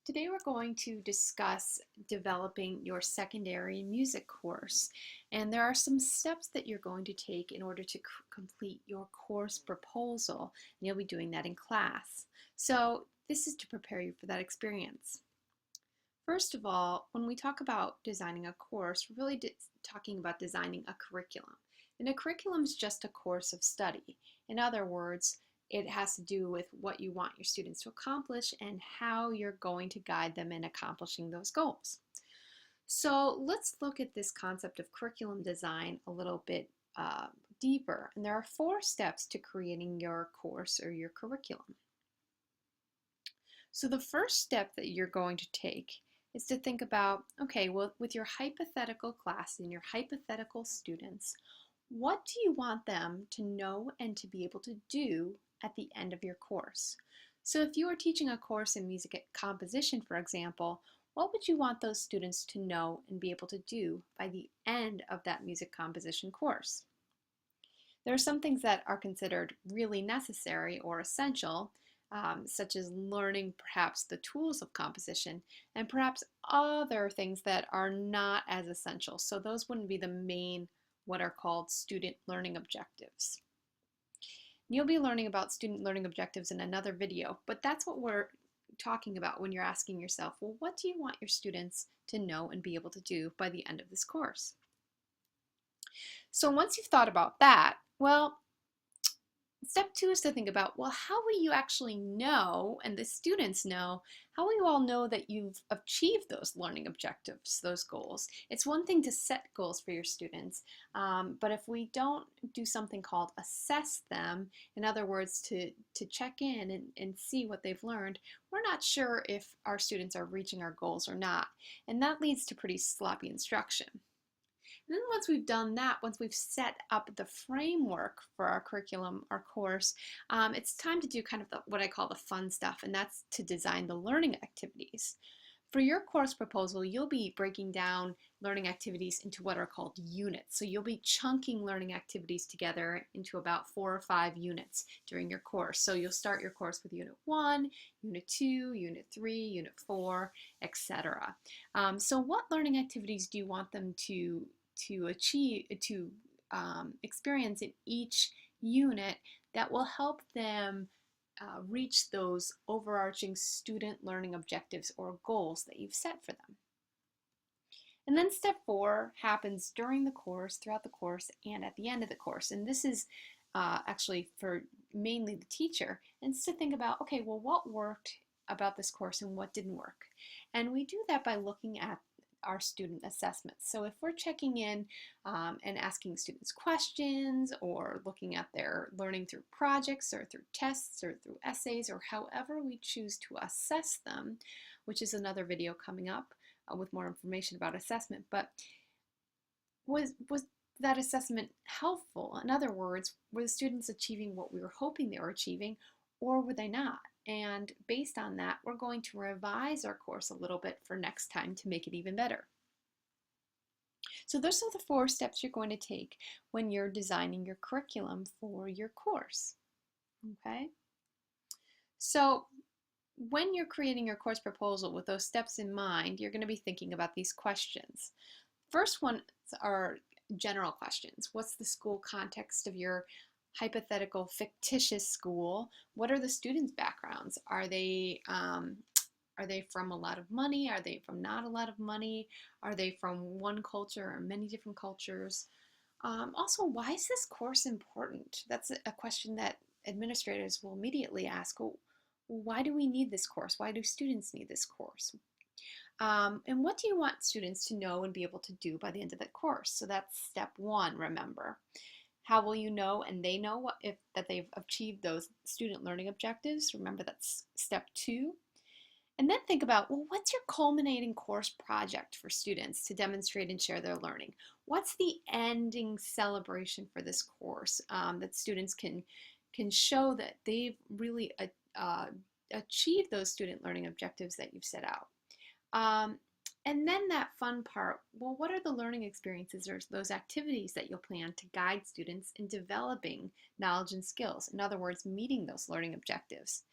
Today we're going to discuss developing your secondary music course. And there are some steps that you're going to take in order to complete your course proposal. And you'll be doing that in class. So this is to prepare you for that experience. First of all, when we talk about designing a course, we're really talking about designing a curriculum. And a curriculum is just a course of study. In other words, it has to do with what you want your students to accomplish and how you're going to guide them in accomplishing those goals. So let's look at this concept of curriculum design a little bit deeper. And there are 4 steps to creating your course or your curriculum. So the first step that you're going to take is to think about, okay, well, with your hypothetical class and your hypothetical students, what do you want them to know and to be able to do at the end of your course? So if you are teaching a course in music composition, for example, what would you want those students to know and be able to do by the end of that music composition course? There are some things that are considered really necessary or essential, such as learning perhaps the tools of composition, and perhaps other things that are not as essential. So those wouldn't be the main, what are called student learning objectives. You'll be learning about student learning objectives in another video, but that's what we're talking about when you're asking yourself, well, what do you want your students to know and be able to do by the end of this course? So once you've thought about that, well, step 2 is to think about, well, how will you actually know, and the students know, how will you all know that you've achieved those learning objectives, those goals? It's one thing to set goals for your students, but if we don't do something called assess them, in other words, to check in and see what they've learned, we're not sure if our students are reaching our goals or not. And that leads to pretty sloppy instruction. And then once we've done that, once we've set up the framework for our curriculum, our course, it's time to do kind of what I call the fun stuff, and that's to design the learning activities. For your course proposal, you'll be breaking down learning activities into what are called units. So you'll be chunking learning activities together into about 4 or 5 units during your course. So you'll start your course with Unit 1, Unit 2, Unit 3, Unit 4, etc. So what learning activities do you want them to achieve, to experience in each unit that will help them reach those overarching student learning objectives or goals that you've set for them? And then step 4 happens during the course, throughout the course, and at the end of the course. And this is actually for mainly the teacher, and it's to think about, okay, well, what worked about this course and what didn't work? And we do that by looking at our student assessments. So if we're checking in and asking students questions or looking at their learning through projects or through tests or through essays or however we choose to assess them, which is another video coming up with more information about assessment, but was that assessment helpful? In other words, were the students achieving what we were hoping they were achieving, or were they not? And based on that, we're going to revise our course a little bit for next time to make it even better. So those are the 4 steps you're going to take when you're designing your curriculum for your course. Okay? So when you're creating your course proposal with those steps in mind, you're going to be thinking about these questions. First ones are general questions. What's the school context of your hypothetical fictitious school? What are the students' backgrounds? Are they from a lot of money? Are they from not a lot of money? Are they from one culture or many different cultures? Also, why is this course important? That's a question that administrators will immediately ask. Well, why do we need this course? Why do students need this course? And what do you want students to know and be able to do by the end of that course? So that's step 1, remember. How will you know and they know that they've achieved those student learning objectives? Remember, that's step 2. And then think about, well, what's your culminating course project for students to demonstrate and share their learning? What's the ending celebration for this course that students can show that they've really achieved those student learning objectives that you've set out? And then that fun part, well, what are the learning experiences or those activities that you'll plan to guide students in developing knowledge and skills? In other words, meeting those learning objectives.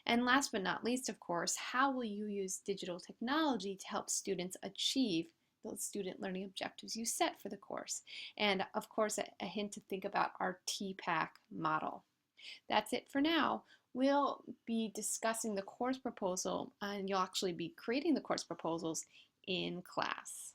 And last but not least, of course, how will you use digital technology to help students achieve those student learning objectives you set for the course? And of course, a hint to think about our TPACK model. That's it for now. We'll be discussing the course proposal, and you'll actually be creating the course proposals in class.